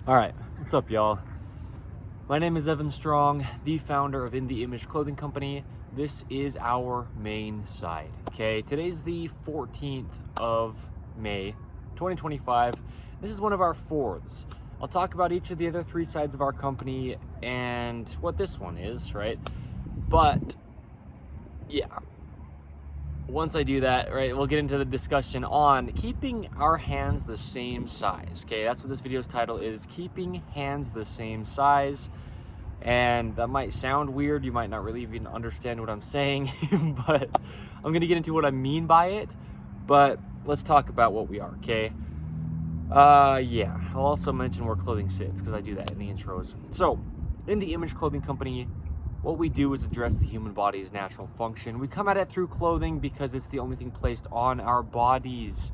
All right, what's up, y'all? My name is Evan Strong, the founder of In the Image Clothing Company. This is our main site. Okay, today's the 14th of May, 2025. This is one of our fourths. I'll talk about each of the other three sides of our company and what this one is, right? But yeah, once I do that, right, we'll get into the discussion on keeping our hands the same size. Okay, that's what this video's title is, keeping hands the same size. And that might sound weird, you might not really even understand what I'm saying, but I'm gonna get into what I mean by it. But let's talk about what we are, okay? Yeah, I'll also mention where clothing sits, because I do that in the intros. So, in the Image Clothing Company, what we do is address the human body's natural function. We come at it through clothing because it's the only thing placed on our bodies.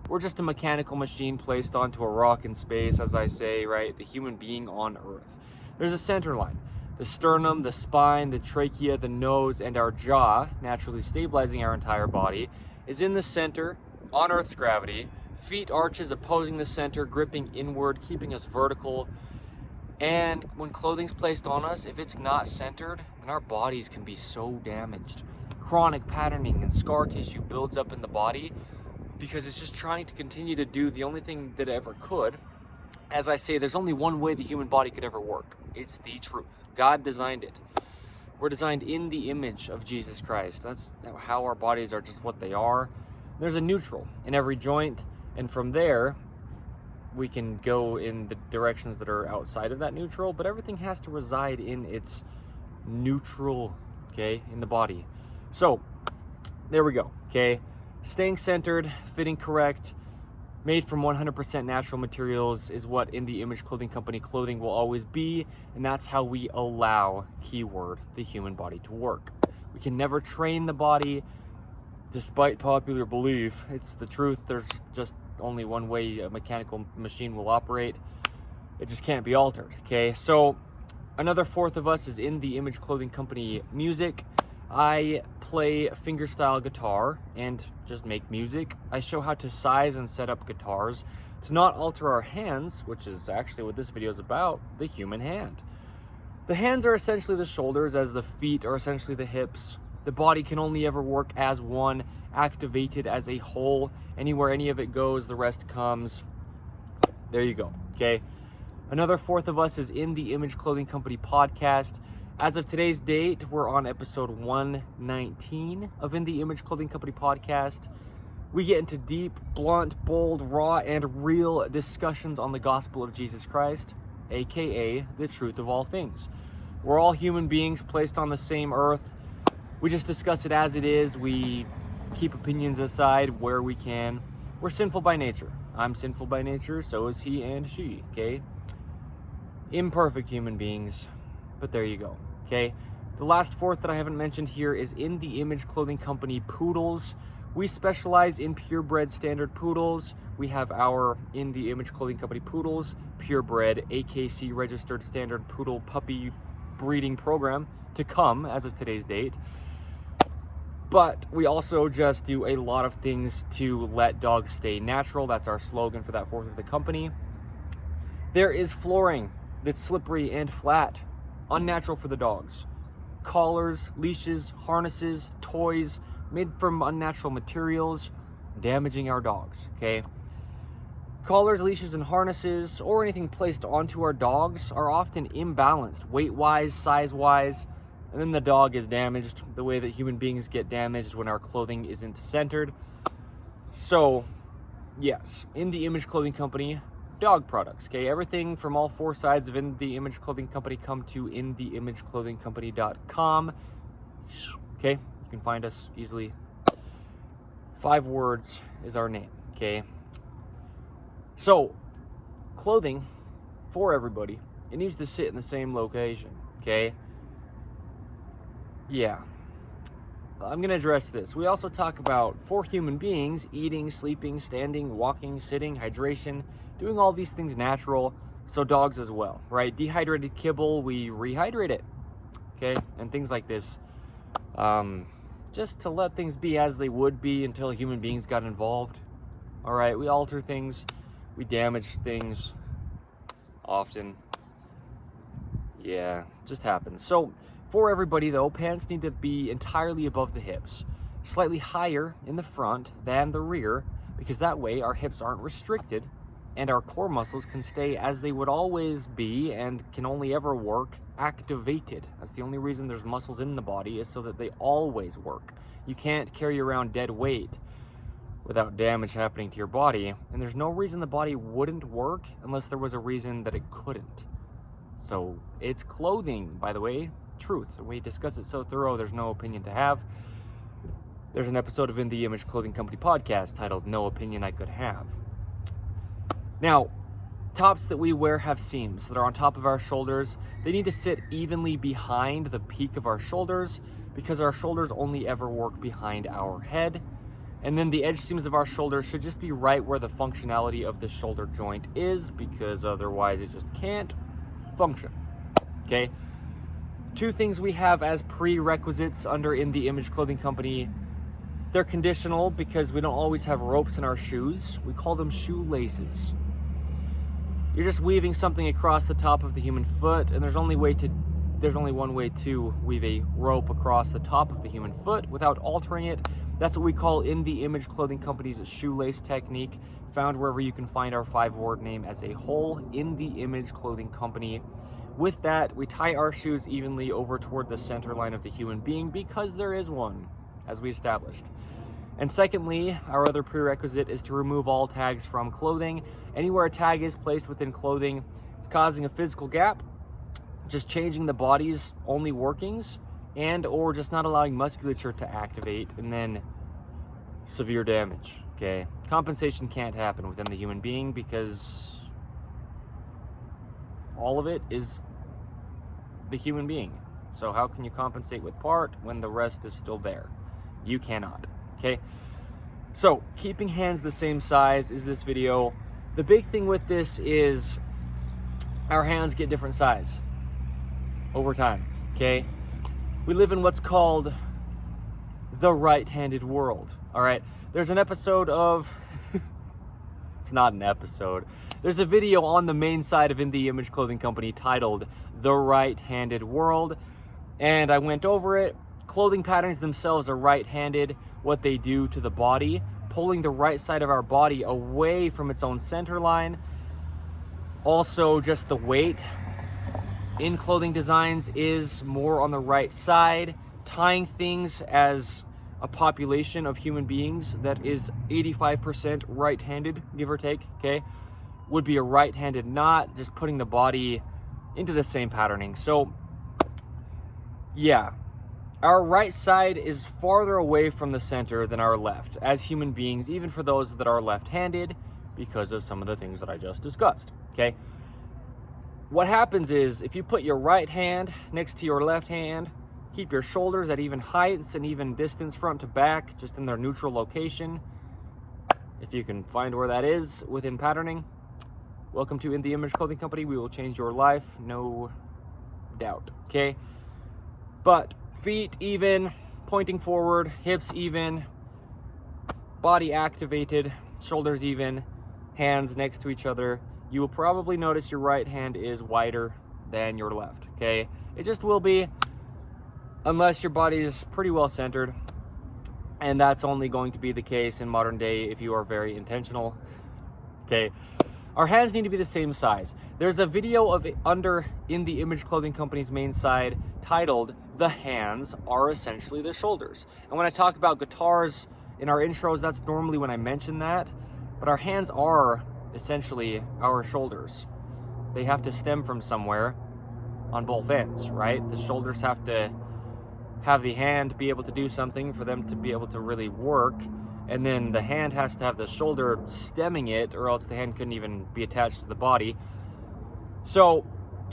We're just a mechanical machine placed onto a rock in space, as I say, right? The human being on Earth. There's a center line. The sternum, the spine, the trachea, the nose, and our jaw, naturally stabilizing our entire body, is in the center, on Earth's gravity. Feet arches opposing the center, gripping inward, keeping us vertical. And when clothing's placed on us, if it's not centered, then our bodies can be so damaged. Chronic patterning and scar tissue builds up in the body because it's just trying to continue to do the only thing that it ever could. As I say, there's only one way the human body could ever work. It's the truth. God designed it. We're designed in the image of Jesus Christ. That's how our bodies are just what they are. There's a neutral in every joint, and from there, we can go in the directions that are outside of that neutral, but everything has to reside in its neutral, okay, in the body. So, there we go, okay? Staying centered, fitting correct, made from 100% natural materials is what In the Image Clothing Company clothing will always be, and that's how we allow, keyword, the human body to work. We can never train the body, despite popular belief. It's the truth. There's just only one way a mechanical machine will operate. It just can't be altered, okay? So another fourth of us is In the Image Clothing Company music. I play fingerstyle guitar and just make music. I show how to size and set up guitars to not alter our hands, which is actually what this video is about, the human hand. The hands are essentially the shoulders, as the feet are essentially the hips. The body can only ever work as one, activated as a whole. Anywhere any of it goes, the rest comes. There you go, okay? Another fourth of us is In the Image Clothing Company podcast. As of today's date, we're on episode 119 of In the Image Clothing Company podcast. We get into deep, blunt, bold, raw, and real discussions on the gospel of Jesus Christ, aka the truth of all things. We're all human beings placed on the same earth. We just discuss it as it is. We keep opinions aside where we can. We're sinful by nature. I'm sinful by nature, so is he and she, okay? Imperfect human beings, but there you go, okay? The last fourth that I haven't mentioned here is In the Image Clothing Company poodles. We specialize in purebred standard poodles. We have our In the Image Clothing Company poodles, purebred AKC registered standard poodle puppy breeding program to come as of today's date. But we also just do a lot of things to let dogs stay natural. That's our slogan for that fourth of the company. There is flooring that's slippery and flat, unnatural for the dogs. Collars, leashes, harnesses, toys made from unnatural materials, damaging our dogs, okay? Collars, leashes, and harnesses, or anything placed onto our dogs, are often imbalanced, weight-wise, size-wise, and then the dog is damaged the way that human beings get damaged when our clothing isn't centered. So, yes, In the Image Clothing Company, dog products, okay? Everything from all four sides of In the Image Clothing Company come to InTheImageClothingCompany.com. Okay, you can find us easily. 5 words is our name, okay? So, clothing for everybody, it needs to sit in the same location, okay? Yeah, I'm going to address this. We also talk about, for human beings, eating, sleeping, standing, walking, sitting, hydration, doing all these things natural, so dogs as well, right? Dehydrated kibble, we rehydrate it, okay? And things like this, just to let things be as they would be until human beings got involved, all right? We alter things, we damage things, often. Yeah, just happens. So for everybody though, pants need to be entirely above the hips, slightly higher in the front than the rear, because that way our hips aren't restricted and our core muscles can stay as they would always be and can only ever work activated. That's the only reason there's muscles in the body, is so that they always work. You can't carry around dead weight without damage happening to your body, and there's no reason the body wouldn't work unless there was a reason that it couldn't. So it's clothing, by the way, truth. We discuss it so thorough, there's no opinion to have. There's an episode of In the Image Clothing Company podcast titled No Opinion I Could Have. Now, tops that we wear have seams that are on top of our shoulders. They need to sit evenly behind the peak of our shoulders, because our shoulders only ever work behind our head. And then the edge seams of our shoulders should just be right where the functionality of the shoulder joint is, because otherwise it just can't function. Okay? Two things we have as prerequisites under In the Image Clothing Company. They're conditional because we don't always have ropes in our shoes. We call them shoelaces. You're just weaving something across the top of the human foot, and there's only one way to weave a rope across the top of the human foot without altering it. That's what we call In the Image Clothing Company's shoelace technique, found wherever you can find our 5-word name as a whole, In the Image Clothing Company. With that, we tie our shoes evenly over toward the center line of the human being, because there is one, as we established. And secondly, our other prerequisite is to remove all tags from clothing. Anywhere a tag is placed within clothing, it's causing a physical gap, just changing the body's only workings, and or just not allowing musculature to activate, and then severe damage. Okay, compensation can't happen within the human being because all of it is the human being. So how can you compensate with part when the rest is still there? You cannot. Okay, so keeping hands the same size is this video. The big thing with this is our hands get different size over time. Okay, we live in what's called the right-handed world. All right, there's an episode of it's not an episode, there's a video on the main side of In the Image Clothing Company titled The Right-Handed World, and I went over it. Clothing patterns themselves are right-handed. What they do to the body, pulling the right side of our body away from its own center line. Also, just the weight in clothing designs is more on the right side. Tying things as a population of human beings that is 85% right-handed, give or take, okay, would be a right-handed knot, just putting the body into the same patterning. So, yeah. Our right side is farther away from the center than our left as human beings, even for those that are left-handed, because of some of the things that I just discussed, okay? What happens is, if you put your right hand next to your left hand, keep your shoulders at even heights and even distance front to back, just in their neutral location, if you can find where that is within patterning, welcome to In the Image Clothing Company. We will change your life, no doubt, okay? But feet even, pointing forward, hips even, body activated, shoulders even, hands next to each other. You will probably notice your right hand is wider than your left, okay? It just will be, unless your body is pretty well centered, and that's only going to be the case in modern day if you are very intentional, okay? Our hands need to be the same size. There's a video of it under In the Image Clothing Company's main side titled The Hands Are Essentially the Shoulders. And when I talk about guitars in our intros, that's normally when I mention that. But our hands are essentially our shoulders. They have to stem from somewhere on both ends, right? The shoulders have to have the hand be able to do something for them to be able to really work. And then the hand has to have the shoulder stemming it, or else the hand couldn't even be attached to the body. So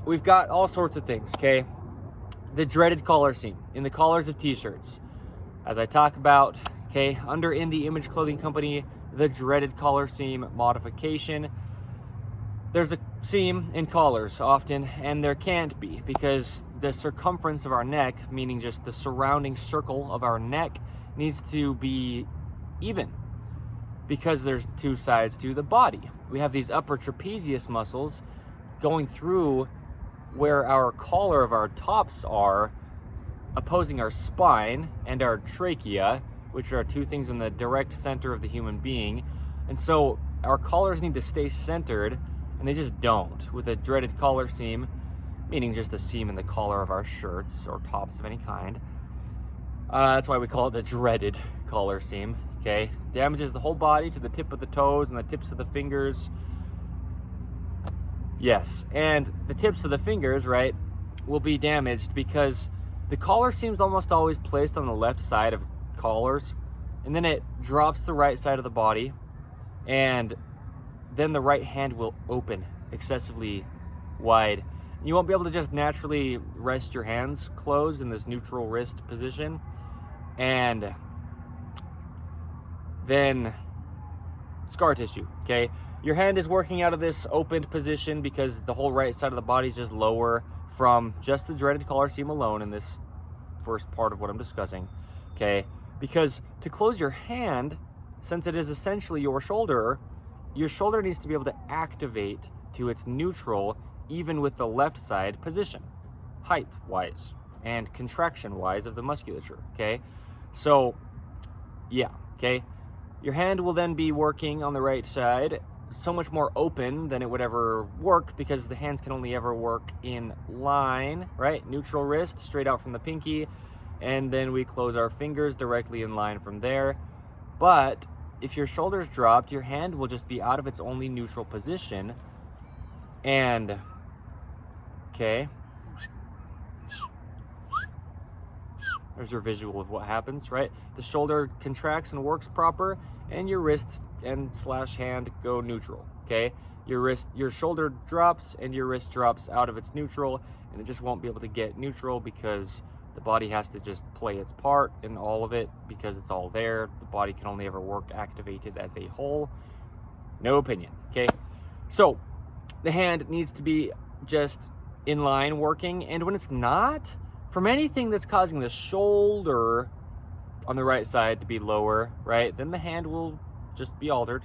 we've got all sorts of things, okay? The dreaded collar seam in the collars of t-shirts. As I talk about, okay, under In the Image Clothing Company, the dreaded collar seam modification. There's a seam in collars often, and there can't be, because the circumference of our neck, meaning just the surrounding circle of our neck, needs to be even, because there's two sides to the body. We have these upper trapezius muscles going through where our collar of our tops are, opposing our spine and our trachea, which are two things in the direct center of the human being. And so our collars need to stay centered, and they just don't, with a dreaded collar seam, meaning just a seam in the collar of our shirts or tops of any kind. That's why we call it the dreaded collar seam, okay? Damages the whole body to the tip of the toes and the tips of the fingers. Yes, and the tips of the fingers, right, will be damaged because the collar seam's almost always placed on the left side of collars, and then it drops the right side of the body, and then the right hand will open excessively wide. You won't be able to just naturally rest your hands closed in this neutral wrist position, and then scar tissue, okay? Your hand is working out of this opened position because the whole right side of the body is just lower from just the dreaded collar seam alone in this first part of what I'm discussing, okay? Because to close your hand, since it is essentially your shoulder needs to be able to activate to its neutral even with the left side position, height-wise and contraction-wise of the musculature, okay? So, yeah, okay? Your hand will then be working on the right side so much more open than it would ever work because the hands can only ever work in line, right? Neutral wrist, straight out from the pinky, and then we close our fingers directly in line from there. But if your shoulder's dropped, your hand will just be out of its only neutral position, and okay, there's your visual of what happens, right? The shoulder contracts and works proper, and your wrist and slash hand go neutral, okay? Your shoulder drops and your wrist drops out of its neutral, and it just won't be able to get neutral because the body has to just play its part in all of it because it's all there. The body can only ever work activated as a whole. No opinion, okay? So the hand needs to be just in line working, and when it's not, from anything that's causing the shoulder on the right side to be lower, right, then the hand will just be altered,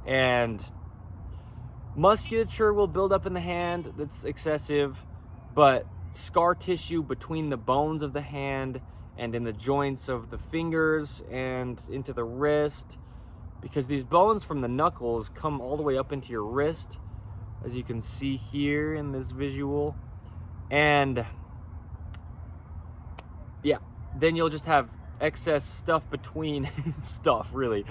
and musculature will build up in the hand that's excessive, but scar tissue between the bones of the hand and in the joints of the fingers and into the wrist, because these bones from the knuckles come all the way up into your wrist, as you can see here in this visual. And yeah, then you'll just have excess stuff between really,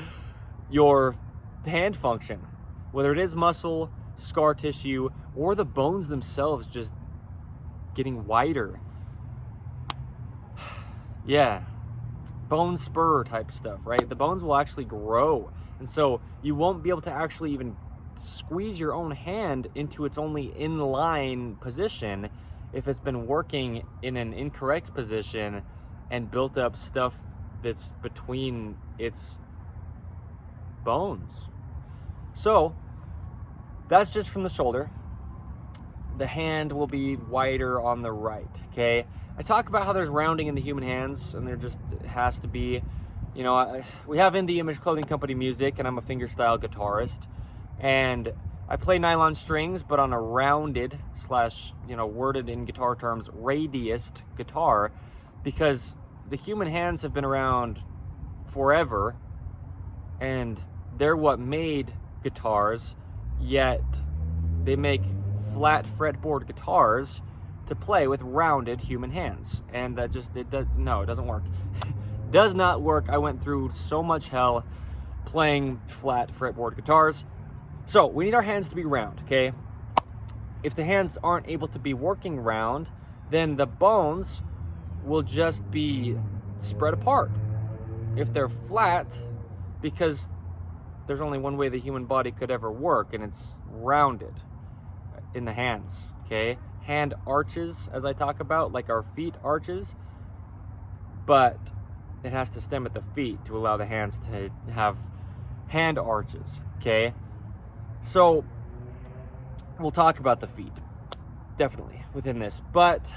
your hand function, whether it is muscle, scar tissue, or the bones themselves just getting wider. Yeah, bone spur type stuff, right? The bones will actually grow, and so you won't be able to actually even squeeze your own hand into its only inline position if it's been working in an incorrect position and built up stuff that's between its bones. So that's just from the shoulder. The hand will be wider on the right, okay? I talk about how there's rounding in the human hands, and there just has to be. You know, we have In The Image Clothing Company music, and I'm a fingerstyle guitarist, and I play nylon strings, but on a rounded slash, worded in guitar terms, radiused guitar, because the human hands have been around forever, and they're what made guitars, yet they make flat fretboard guitars to play with rounded human hands, and that just, it doesn't work. Does not work. I went through so much hell playing flat fretboard guitars. So we need our hands to be round, okay? If the hands aren't able to be working round, then the bones will just be spread apart. If they're flat, because there's only one way the human body could ever work, and it's rounded in the hands, okay? Hand arches, as I talk about, like our feet arches, but it has to stem at the feet to allow the hands to have hand arches, okay? So we'll talk about the feet, definitely, within this, but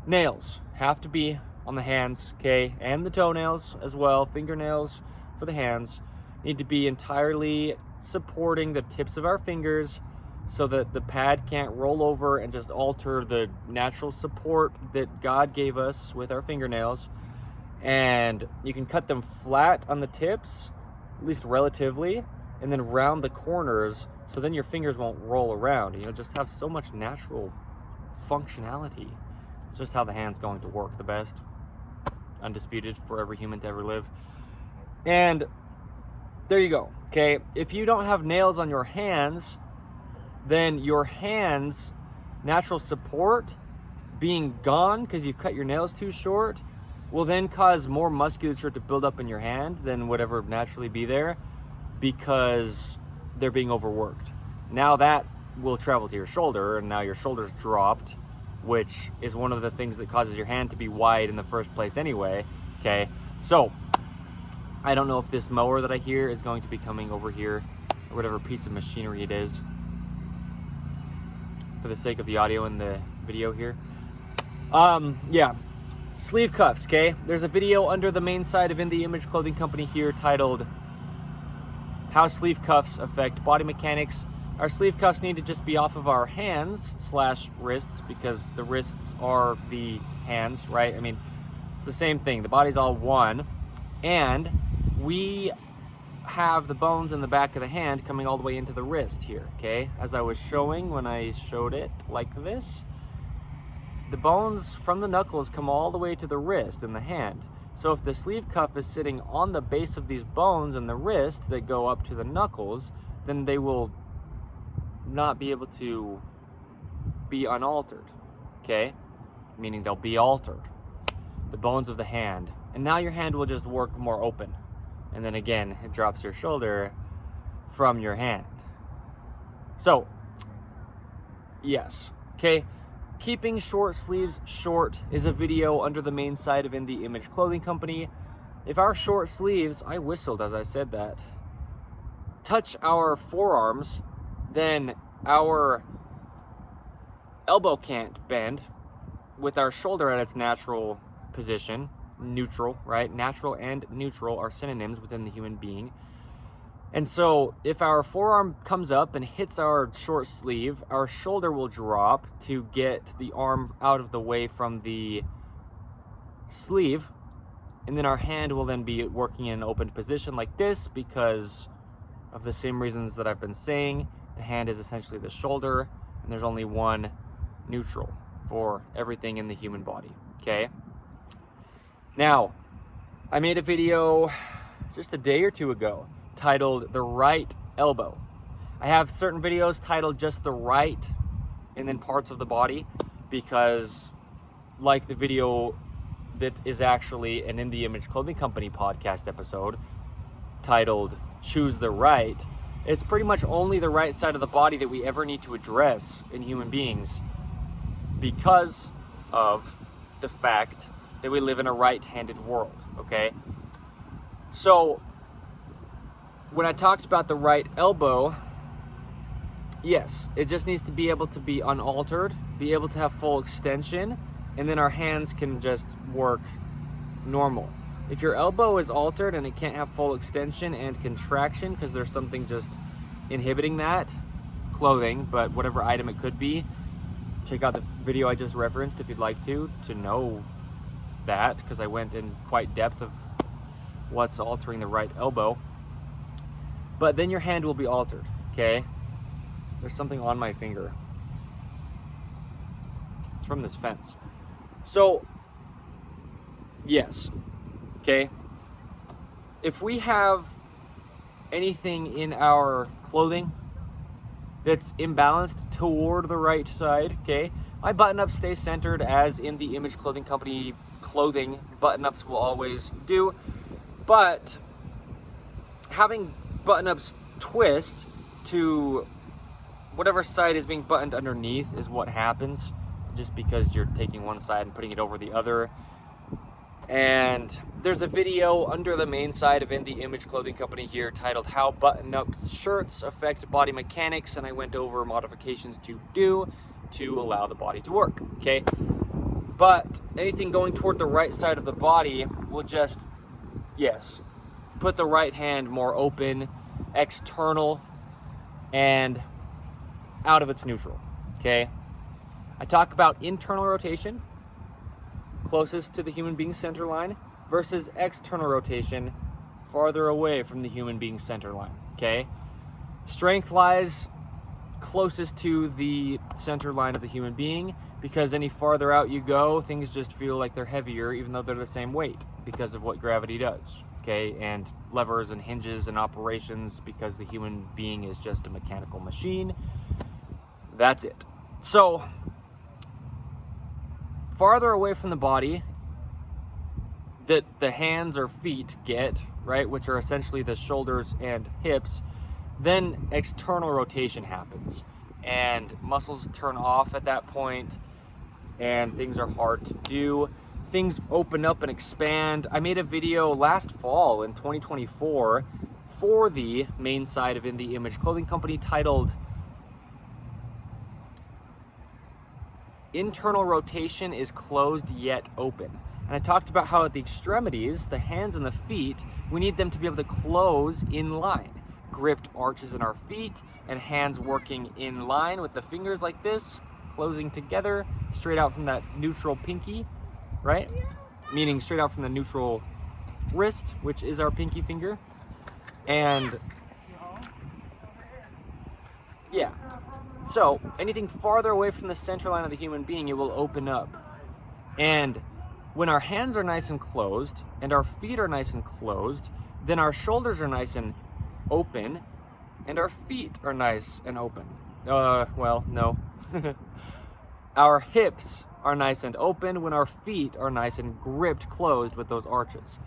nails have to be on the hands, okay? And the toenails as well, fingernails for the hands, need to be entirely supporting the tips of our fingers so that the pad can't roll over and just alter the natural support that God gave us with our fingernails. And you can cut them flat on the tips, at least relatively, and then round the corners, so then your fingers won't roll around, and you'll just have so much natural functionality. It's just how the hand's going to work the best. Undisputed for every human to ever live. And there you go, okay? If you don't have nails on your hands, then your hands' natural support being gone because you've cut your nails too short will then cause more musculature to build up in your hand than would ever naturally be there, because they're being overworked. Now that will travel to your shoulder, and now your shoulder's dropped, which is one of the things that causes your hand to be wide in the first place anyway, okay? So, I don't know if this mower that I hear is going to be coming over here, or whatever piece of machinery it is, for the sake of the audio and the video here. Yeah. Sleeve cuffs, okay? There's a video under the main side of In The Image Clothing Company here titled How Sleeve Cuffs Affect Body Mechanics. Our sleeve cuffs need to just be off of our hands / wrists, because the wrists are the hands, right? I mean, it's the same thing. The body's all one, and we have the bones in the back of the hand coming all the way into the wrist here, okay? As I was showing when I showed it like this, the bones from the knuckles come all the way to the wrist in the hand. So if the sleeve cuff is sitting on the base of these bones in the wrist that go up to the knuckles, then they will not be able to be unaltered, okay? Meaning they'll be altered, the bones of the hand. And now your hand will just work more open. And then again, it drops your shoulder from your hand. So, yes, okay? Keeping short sleeves short is a video under the main side of In The Image Clothing Company. If our short sleeves, I whistled as I said that, touch our forearms, then our elbow can't bend with our shoulder at its natural position, neutral, right? Natural and neutral are synonyms within the human being. And so if our forearm comes up and hits our short sleeve, our shoulder will drop to get the arm out of the way from the sleeve. And then our hand will then be working in an open position like this, because of the same reasons that I've been saying. The hand is essentially the shoulder, and there's only one neutral for everything in the human body, okay? Now, I made a video just a day or two ago titled The Right Elbow. I have certain videos titled just the right and then parts of the body, because like the video that is actually an In The Image Clothing Company podcast episode titled Choose the Right, it's pretty much only the right side of the body that we ever need to address in human beings, because of the fact that we live in a right-handed world, okay? So when I talked about the right elbow, yes, it just needs to be able to be unaltered, be able to have full extension, and then our hands can just work normal. If your elbow is altered and it can't have full extension and contraction because there's something just inhibiting that, clothing, but whatever item it could be, check out the video I just referenced if you'd like to know that, because I went in quite depth of what's altering the right elbow. But then your hand will be altered, okay? There's something on my finger. It's from this fence. So, yes, okay? If we have anything in our clothing that's imbalanced toward the right side, okay? My button-ups stay centered, as In The Image Clothing Company clothing button-ups will always do. But having button-ups twist to whatever side is being buttoned underneath is what happens, just because you're taking one side and putting it over the other. And there's a video under the main side of In The Image Clothing Company here titled How Button-Up Shirts Affect Body Mechanics, and I went over modifications to do to allow the body to work, okay? But anything going toward the right side of the body will just, yes, put the right hand more open, external, and out of its neutral, okay? I talk about internal rotation, closest to the human being's center line, versus external rotation, farther away from the human being's center line, okay? Strength lies closest to the center line of the human being, because any farther out you go, things just feel like they're heavier even though they're the same weight because of what gravity does, okay? And levers and hinges and operations, because the human being is just a mechanical machine. That's it. So, farther away from the body that the hands or feet get, right, which are essentially the shoulders and hips, then external rotation happens and muscles turn off at that point and things are hard to do. Things open up and expand. I made a video last fall in 2024 for the main side of In The Image Clothing Company titled Internal Rotation is Closed Yet Open. And I talked about how at the extremities, the hands and the feet, we need them to be able to close in line. Gripped arches in our feet and hands working in line with the fingers like this, closing together straight out from that neutral pinky, right? Meaning straight out from the neutral wrist, which is our pinky finger. And yeah, so anything farther away from the center line of the human being, it will open up. And when our hands are nice and closed and our feet are nice and closed, then our shoulders are nice and open and our feet are nice and open. Well, no. Our hips are nice and open when our feet are nice and gripped closed with those arches.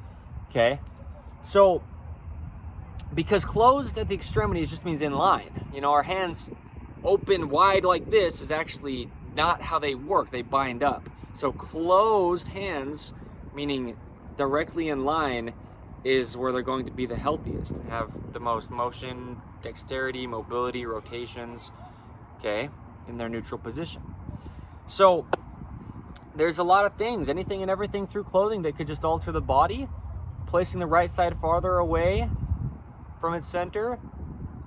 Okay? So, because closed at the extremities just means in line. You know, our hands open wide like this is actually not how they work. They bind up. So closed hands, meaning directly in line, is where they're going to be the healthiest and have the most motion, dexterity, mobility, rotations, okay, in their neutral position. So there's a lot of things, anything and everything through clothing that could just alter the body. Placing the right side farther away from its center,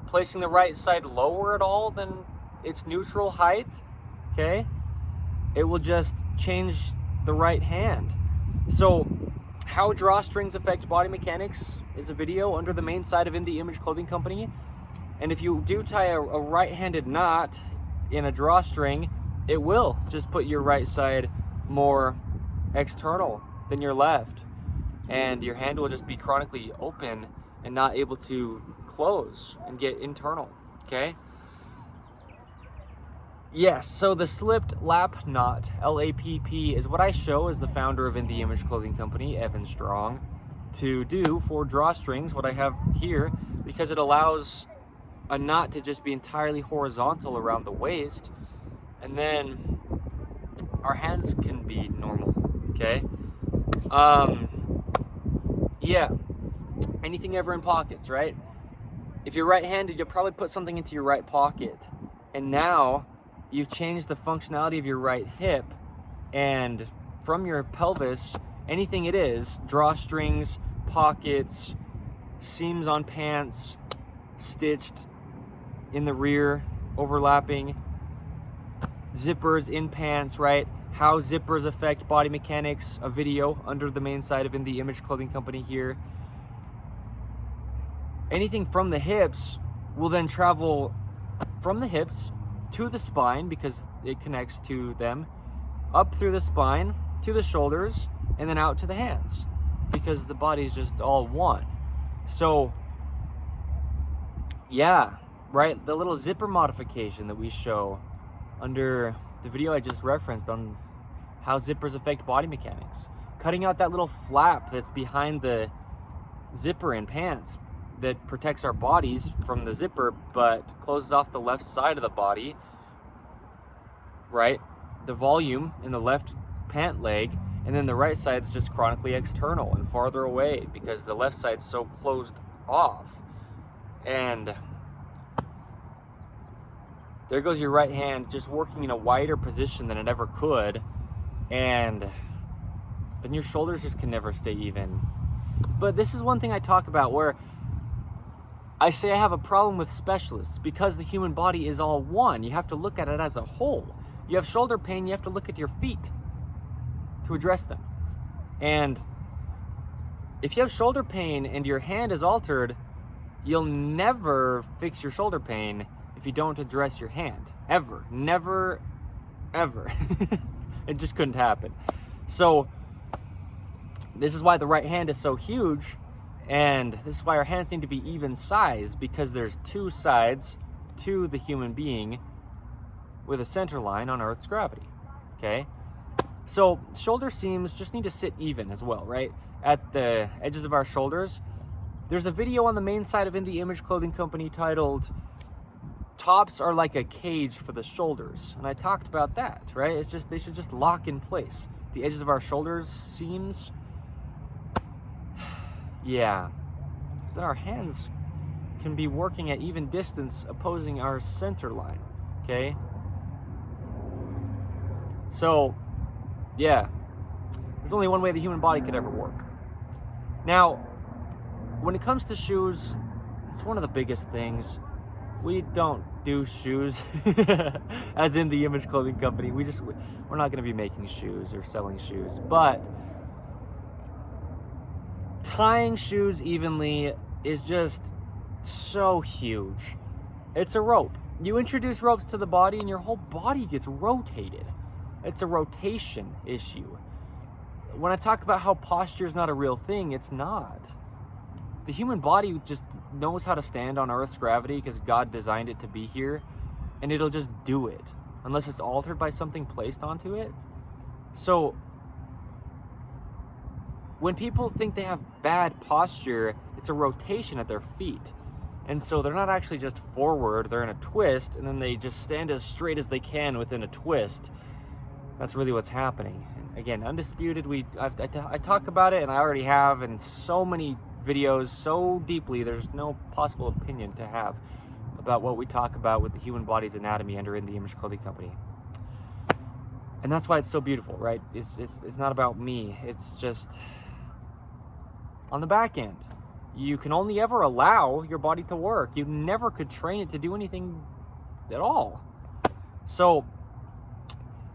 placing the right side lower at all than its neutral height, okay, it will just change the right hand. So how drawstrings affect body mechanics is a video under the main side of In The Image Clothing Company. And if you do tie a right-handed knot in a drawstring, it will just put your right side more external than your left. And your hand will just be chronically open and not able to close and get internal, okay? Yes, so the slipped lap knot, LAPP, is what I show as the founder of In The Image Clothing Company, Evan Strong, to do for drawstrings, what I have here, because it allows a knot to just be entirely horizontal around the waist, and then our hands can be normal, okay? Yeah, anything ever in pockets, right? If you're right-handed, you'll probably put something into your right pocket, and now you've changed the functionality of your right hip, and from your pelvis, anything it is, drawstrings, pockets, seams on pants, stitched in the rear, overlapping, zippers in pants, right? How zippers affect body mechanics, a video under the main side of In The Image Clothing Company here. Anything from the hips will then travel from the hips to the spine, because it connects to them, up through the spine, to the shoulders, and then out to the hands, because the body's just all one. So, yeah, right, the little zipper modification that we show under the video I just referenced on how zippers affect body mechanics. Cutting out that little flap that's behind the zipper in pants that protects our bodies from the zipper but closes off the left side of the body, right? The volume in the left pant leg, and then the right side's just chronically external and farther away because the left side's so closed off. And there goes your right hand just working in a wider position than it ever could, and then your shoulders just can never stay even. But this is one thing I talk about where I say I have a problem with specialists because the human body is all one. You have to look at it as a whole. You have shoulder pain, you have to look at your feet to address them. And if you have shoulder pain and your hand is altered, you'll never fix your shoulder pain if you don't address your hand. Ever. Never, ever. It just couldn't happen. So this is why the right hand is so huge, and this is why our hands need to be even size, because there's two sides to the human being with a center line on Earth's gravity. Okay? So shoulder seams just need to sit even as well, right? At the edges of our shoulders. There's a video on the main side of In the Image Clothing Company titled "Tops are like a cage for the shoulders," and I talked about that, right? It's just, they should just lock in place. The edges of our shoulders seams, yeah, so then our hands can be working at even distance opposing our center line. Okay, so yeah, there's only one way the human body could ever work. Now, when it comes to shoes, it's one of the biggest things. We don't do shoes as in the Image Clothing Company. We're not going to be making shoes or selling shoes, but tying shoes evenly is just so huge. It's a rope. You introduce ropes to the body and your whole body gets rotated. It's a rotation issue. When I talk about how posture is not a real thing, it's not. The human body just knows how to stand on Earth's gravity because God designed it to be here, and it'll just do it unless it's altered by something placed onto it. So when people think they have bad posture, it's a rotation at their feet. And so they're not actually just forward, they're in a twist, and then they just stand as straight as they can within a twist. That's really what's happening. Again, Undisputed, I talk about it, and I already have in so many videos, so deeply, there's no possible opinion to have about what we talk about with the human body's anatomy under In the Image Clothing Company. And that's why it's so beautiful, right? It's not about me. It's just on the back end. You can only ever allow your body to work. You never could train it to do anything at all. So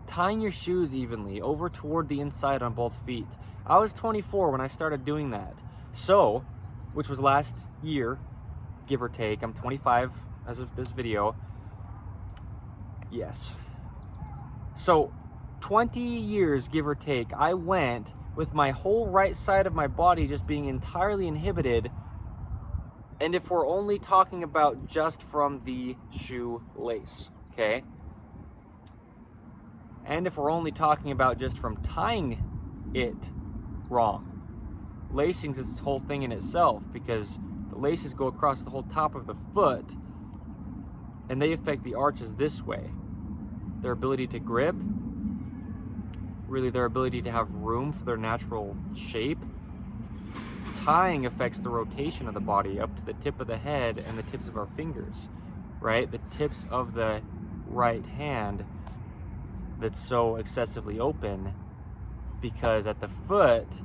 tying your shoes evenly over toward the inside on both feet. I was 24 when I started doing that. So, which was last year, give or take. I'm 25 as of this video. Yes. So, 20 years, give or take, I went with my whole right side of my body just being entirely inhibited. And if we're only talking about just from the shoelace, okay? And if we're only talking about just from tying it wrong. Lacing is this whole thing in itself, because the laces go across the whole top of the foot and they affect the arches this way. Their ability to grip, really their ability to have room for their natural shape. Tying affects the rotation of the body up to the tip of the head and the tips of our fingers, right? The tips of the right hand that's so excessively open, because at the foot,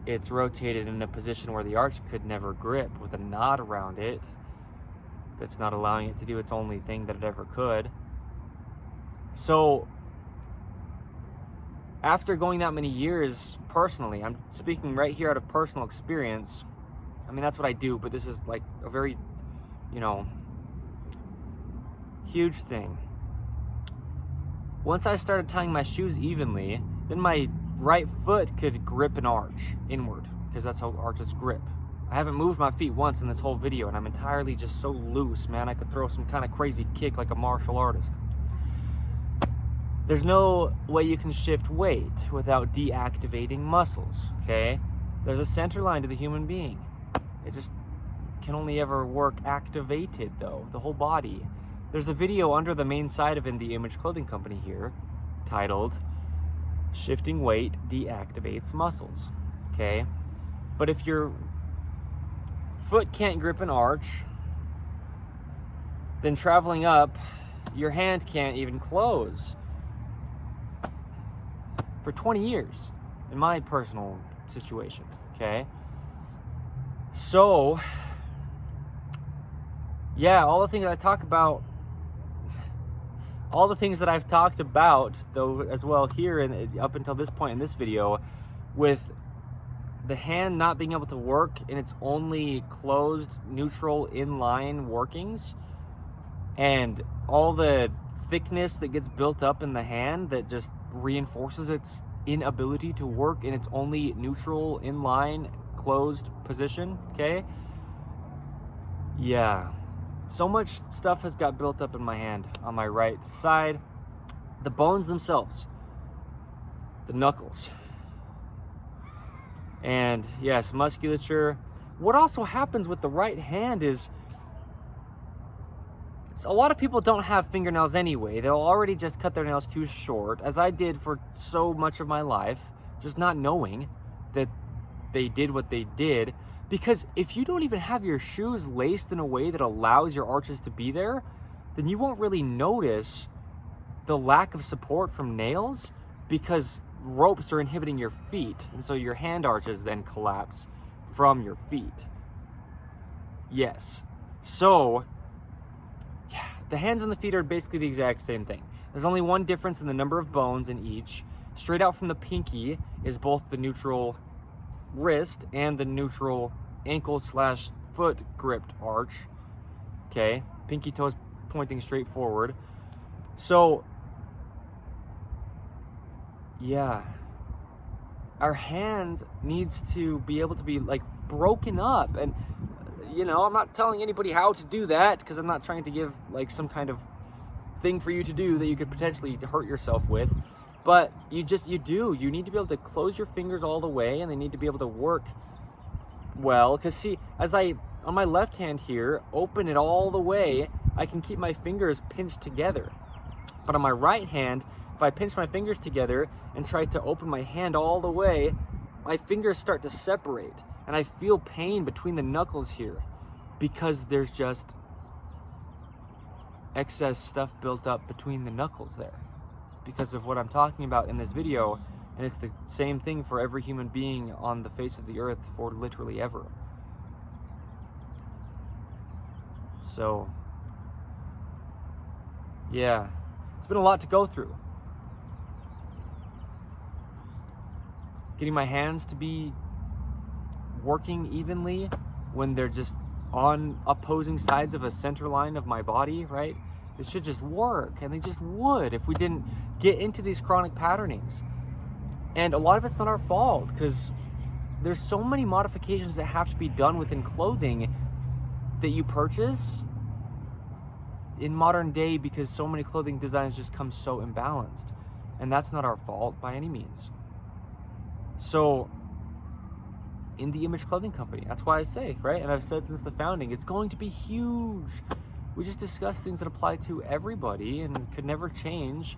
it's rotated in a position where the arch could never grip, with a knot around it that's not allowing it to do its only thing that it ever could. So after going that many years personally, I'm speaking right here out of personal experience. I mean, that's what I do, but this is like a very, huge thing. Once I started tying my shoes evenly, then my right foot could grip an arch inward, because that's how arches grip. I haven't moved my feet once in this whole video, and I'm entirely just so loose, man. I could throw some kind of crazy kick like a martial artist. There's no way you can shift weight without deactivating muscles, okay? There's a center line to the human being. It just can only ever work activated, though, the whole body. There's a video under the main side of In the Image Clothing Company here titled "Shifting Weight Deactivates Muscles," okay? But if your foot can't grip an arch, then traveling up, your hand can't even close. For 20 years, in my personal situation, okay? So, yeah, all the things I talk about, all the things that I've talked about, though, as well here and up until this point in this video, with the hand not being able to work in its only closed, neutral, inline workings, and all the thickness that gets built up in the hand that just reinforces its inability to work in its only neutral, inline, closed position, okay? Yeah. So much stuff has got built up in my hand on my right side. The bones themselves, the knuckles, and yes, musculature. What also happens with the right hand is a lot of people don't have fingernails anyway. They'll already just cut their nails too short, as I did for so much of my life, just not knowing that they did what they did. Because if you don't even have your shoes laced in a way that allows your arches to be there, then you won't really notice the lack of support from nails, because ropes are inhibiting your feet, and so your hand arches then collapse from your feet. Yes. So, yeah, the hands and the feet are basically the exact same thing. There's only one difference in the number of bones in each. Straight out from the pinky is both the neutral wrist and the neutral ankle/foot gripped arch. Okay, pinky toes pointing straight forward. So, yeah, our hand needs to be able to be like broken up. And you know, I'm not telling anybody how to do that, because I'm not trying to give like some kind of thing for you to do that you could potentially hurt yourself with. But you need to be able to close your fingers all the way, and they need to be able to work well. Because see, as I, on my left hand here, open it all the way, I can keep my fingers pinched together. But on my right hand, if I pinch my fingers together and try to open my hand all the way, my fingers start to separate. And I feel pain between the knuckles here, because there's just excess stuff built up between the knuckles there, because of what I'm talking about in this video. And it's the same thing for every human being on the face of the earth for literally ever. So, yeah, it's been a lot to go through. Getting my hands to be working evenly when they're just on opposing sides of a center line of my body, right? It should just work, and they just would if we didn't get into these chronic patternings. And a lot of it's not our fault, because there's so many modifications that have to be done within clothing that you purchase in modern day, because so many clothing designs just come so imbalanced. And that's not our fault by any means. So, in the Image Clothing Company, that's why I say, right? And I've said since the founding, it's going to be huge. We just discuss things that apply to everybody and could never change.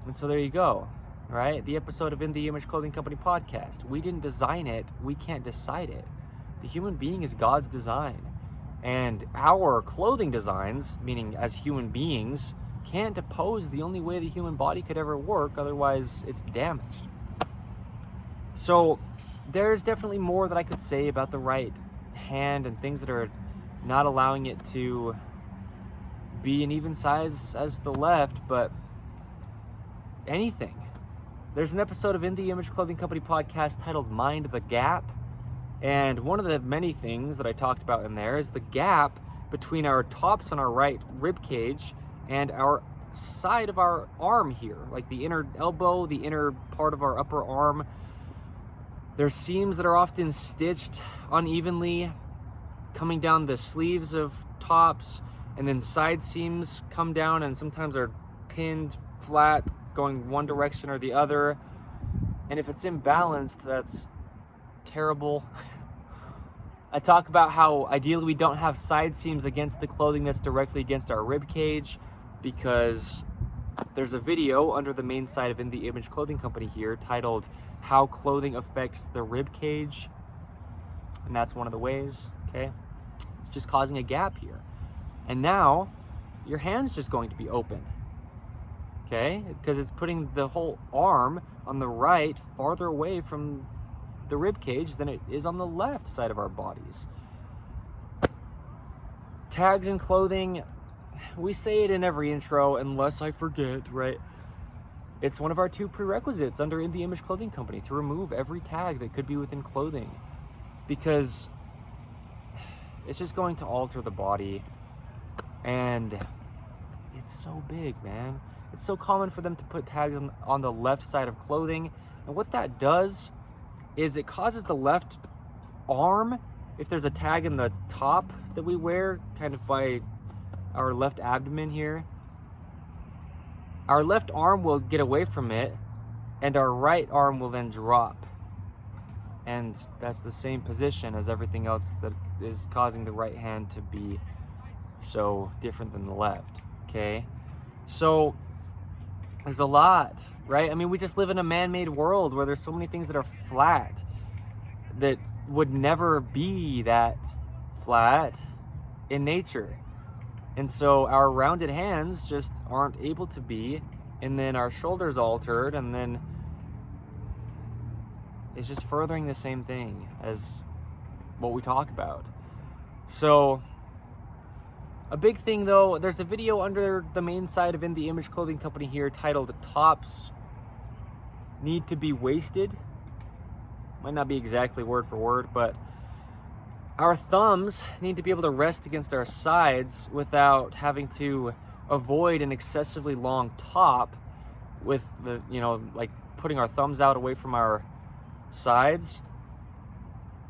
And so there you go, right? The episode of In the Image Clothing Company podcast. We didn't design it. We can't decide it. The human being is God's design. And our clothing designs, meaning as human beings, can't oppose the only way the human body could ever work. Otherwise, it's damaged. So there's definitely more that I could say about the right hand and things that are not allowing it to be an even size as the left, but anything. There's an episode of In the Image Clothing Company podcast titled Mind the Gap. And one of the many things that I talked about in there is the gap between our tops on our right rib cage and our side of our arm here, like the inner elbow, the inner part of our upper arm. There's seams that are often stitched unevenly coming down the sleeves of tops, and then side seams come down and sometimes are pinned flat going one direction or the other. And if it's imbalanced, that's terrible. I talk about how ideally we don't have side seams against the clothing that's directly against our rib cage, because there's a video under the main site of In the Image Clothing Company here titled How Clothing Affects the Rib Cage. And that's one of the ways, okay? It's just causing a gap here. And now your hand's just going to be open, okay? Because it's putting the whole arm on the right farther away from the rib cage than it is on the left side of our bodies. tags and clothing, we say it in every intro, unless I forget, right? It's one of our 2 prerequisites under In The Image Clothing Company to remove every tag that could be within clothing, because it's just going to alter the body, and it's so big, man. It's so common for them to put tags on the left side of clothing, and what that does is it causes the left arm, if there's a tag in the top that we wear, kind of by our left abdomen here, our left arm will get away from it, and our right arm will then drop. And that's the same position as everything else that is causing the right hand to be so different than the left, okay? So there's a lot, right? I mean, we just live in a man-made world where there's so many things that are flat that would never be that flat in nature. And so our rounded hands just aren't able to be, and then our shoulders altered, and then it's just furthering the same thing as what we talk about. So a big thing though, there's a video under the main side of In The Image Clothing Company here titled Tops Need to Be Wasted. Might not be exactly word for word, but our thumbs need to be able to rest against our sides without having to avoid an excessively long top with the, like putting our thumbs out away from our sides.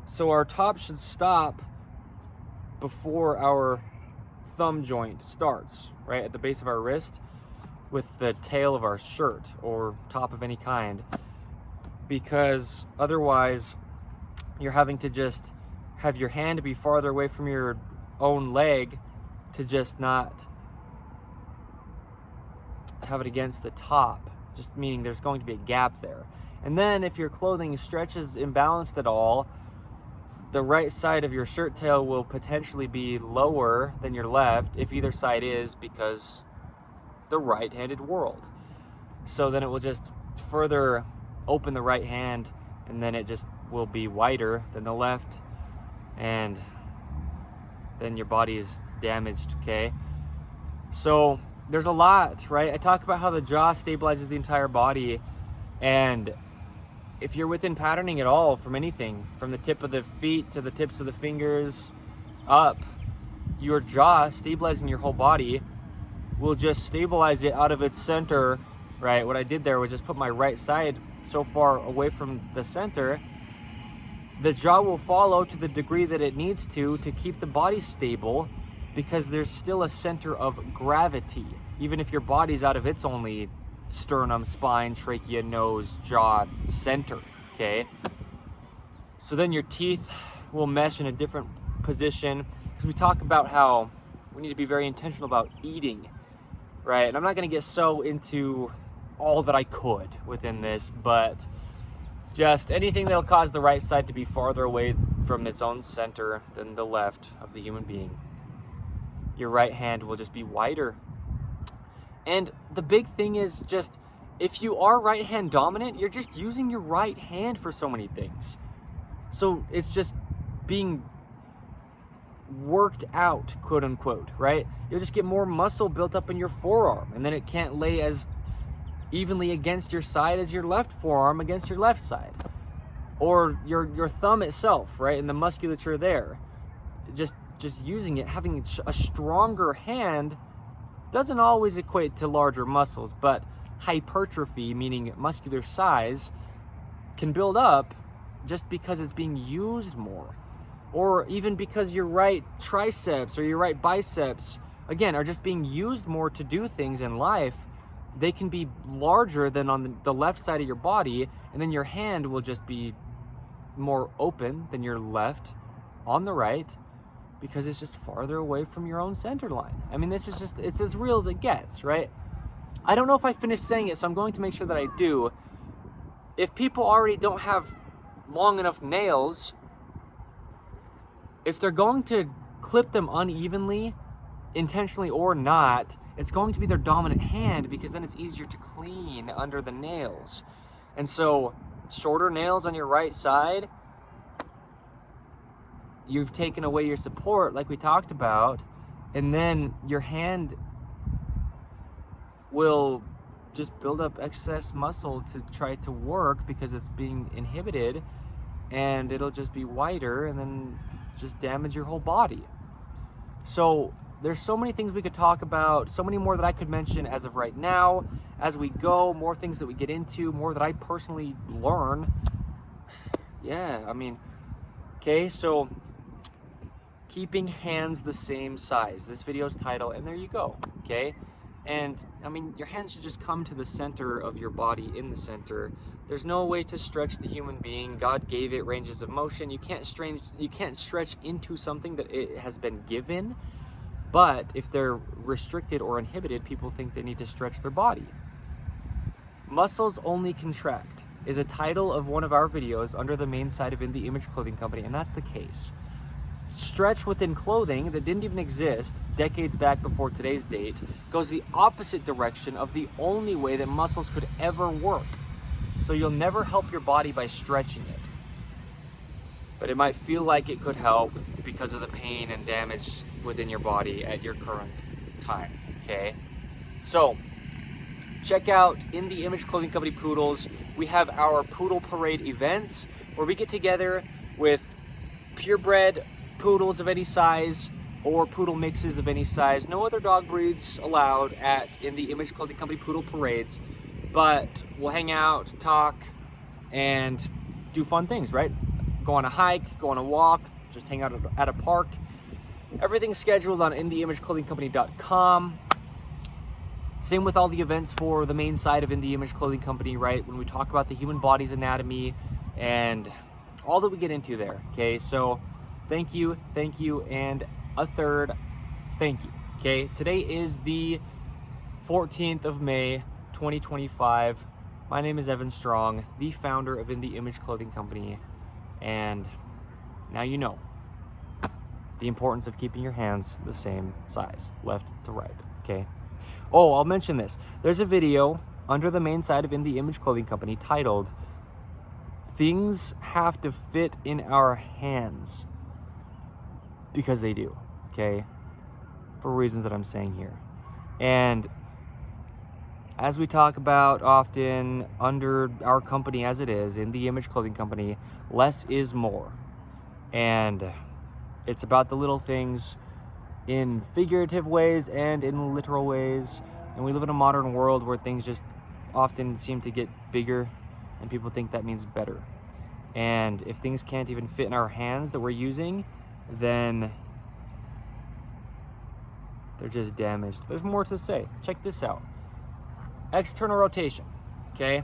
So our top should stop before our thumb joint starts, right at the base of our wrist with the tail of our shirt or top of any kind, because otherwise you're having to just have your hand be farther away from your own leg to just not have it against the top, just meaning there's going to be a gap there. And then if your clothing stretches imbalanced at all, the right side of your shirt tail will potentially be lower than your left, if either side is, because the right-handed world. So then it will just further open the right hand, and then it just will be wider than the left, and then your body is damaged, okay? So there's a lot, right? I talk about how the jaw stabilizes the entire body, and if you're within patterning at all from anything, from the tip of the feet to the tips of the fingers up, your jaw stabilizing your whole body will just stabilize it out of its center, right? What I did there was just put my right side so far away from the center. The jaw will follow to the degree that it needs to keep the body stable, because there's still a center of gravity, even if your body's out of its only sternum, spine, trachea, nose, jaw center, okay? So then your teeth will mesh in a different position, because we talk about how we need to be very intentional about eating, right? And I'm not going to get so into all that I could within this, but just anything that'll cause the right side to be farther away from its own center than the left of the human being. Your right hand will just be wider. And the big thing is just, if you are right hand dominant, you're just using your right hand for so many things. So it's just being worked out, quote unquote, right? You'll just get more muscle built up in your forearm, and then it can't lay as evenly against your side as your left forearm against your left side, or your thumb itself, right? And the musculature there, just using it, having a stronger hand doesn't always equate to larger muscles, but hypertrophy, meaning muscular size, can build up just because it's being used more, or even because your right triceps or your right biceps, again, are just being used more to do things in life. They can be larger than on the left side of your body, and then your hand will just be more open than your left on the right, because it's just farther away from your own center line. I mean, this is just, it's as real as it gets, right? I don't know if I finished saying it, so I'm going to make sure that I do. If people already don't have long enough nails, if they're going to clip them unevenly, intentionally or not, it's going to be their dominant hand, because then it's easier to clean under the nails. And so shorter nails on your right side, you've taken away your support, like we talked about, And then your hand will just build up excess muscle to try to work because it's being inhibited, and it'll just be wider and then just damage your whole body. So there's so many things we could talk about, so many more that I could mention as of right now. As we go, more things that we get into, more that I personally learn. Yeah, I mean, okay, so keeping hands the same size. This video's title, and there you go, okay? And I mean, your hands should just come to the center of your body, in the center. There's no way to stretch the human being. God gave it ranges of motion. You can't stretch into something that it has been given. But if they're restricted or inhibited, people think they need to stretch their body. Muscles only contract is a title of one of our videos under the main site of In the Image Clothing Company, and that's the case. Stretch within clothing that didn't even exist decades back before today's date goes the opposite direction of the only way that muscles could ever work. So you'll never help your body by stretching it. But it might feel like it could help because of the pain and damage within your body at your current time, okay? So check out In the Image Clothing Company Poodles. We have our Poodle Parade events where we get together with purebred poodles of any size or poodle mixes of any size. No other dog breeds allowed at In the Image Clothing Company Poodle Parades, but we'll hang out, talk, and do fun things, right? Go on a hike, go on a walk, just hang out at a park. Everything's scheduled on InTheImageClothingCompany.com. Same with all the events for the main site of In the Image Clothing Company, right? When we talk about the human body's anatomy and all that we get into there, okay? So thank you, and a third thank you, okay? Today is the 14th of May, 2025. My name is Evan Strong, the founder of In the Image Clothing Company, and now you know the importance of keeping your hands the same size, left to right, okay? Oh, I'll mention this. There's a video under the main site of In the Image Clothing Company titled, "Things Have to Fit in Our Hands," because they do, okay? For reasons that I'm saying here. And as we talk about often under our company as it is, In the Image Clothing Company, less is more. And it's about the little things in figurative ways and in literal ways. And we live in a modern world where things just often seem to get bigger and people think that means better. And if things can't even fit in our hands that we're using, then they're just damaged. There's more to say. Check this out. External rotation, okay?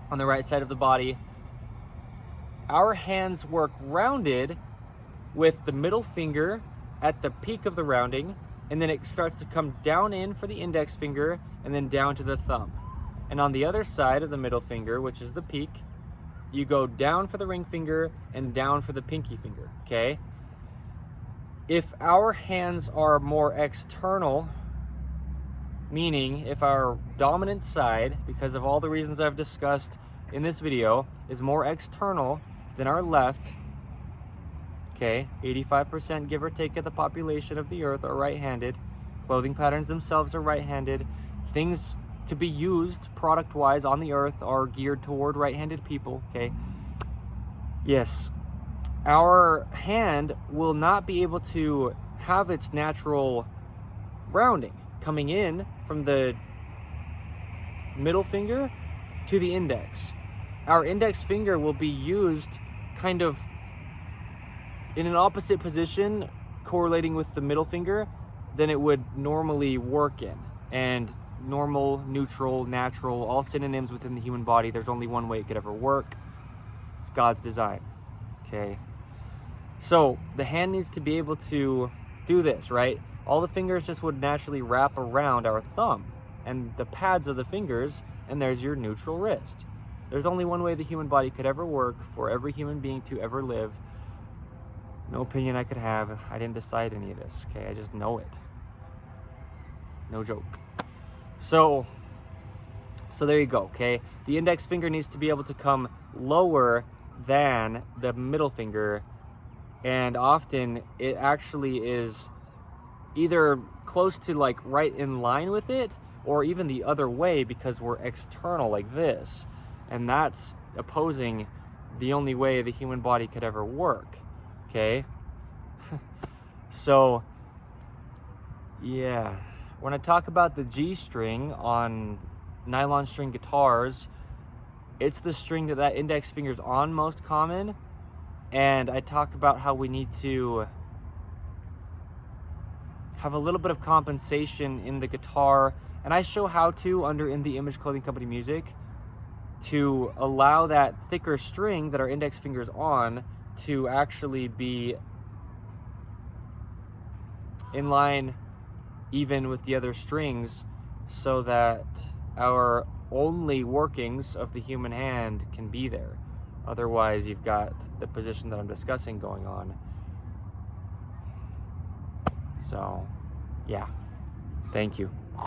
On the right side of the body, our hands work rounded with the middle finger at the peak of the rounding, and then it starts to come down in for the index finger and then down to the thumb. And on the other side of the middle finger, which is the peak, you go down for the ring finger and down for the pinky finger, okay? If our hands are more external, meaning if our dominant side, because of all the reasons I've discussed in this video, is more external than our left, okay, 85% give or take of the population of the earth are right-handed. Clothing patterns themselves are right-handed. Things to be used product-wise on the earth are geared toward right-handed people, okay? Yes, our hand will not be able to have its natural rounding coming in from the middle finger to the index. Our index finger will be used kind of in an opposite position, correlating with the middle finger, than it would normally work in. And normal, neutral, natural, all synonyms within the human body. There's only one way it could ever work. It's God's design, okay? So the hand needs to be able to do this, right? All the fingers just would naturally wrap around our thumb and the pads of the fingers, and there's your neutral wrist. There's only one way the human body could ever work for every human being to ever live. No opinion I could have. I didn't decide any of this, okay? I just know it. No joke. So there you go, okay? The index finger needs to be able to come lower than the middle finger, and often it actually is either close to like right in line with it, or even the other way because we're external like this. And that's opposing the only way the human body could ever work, okay? So, yeah. When I talk about the G string on nylon string guitars, it's the string that index finger's on most common. And I talk about how we need to have a little bit of compensation in the guitar, and I show how to under In the Image Clothing Company music to allow that thicker string that our index finger's on to actually be in line even with the other strings, so that our only workings of the human hand can be there. Otherwise, you've got the position that I'm discussing going on. So, yeah. Thank you.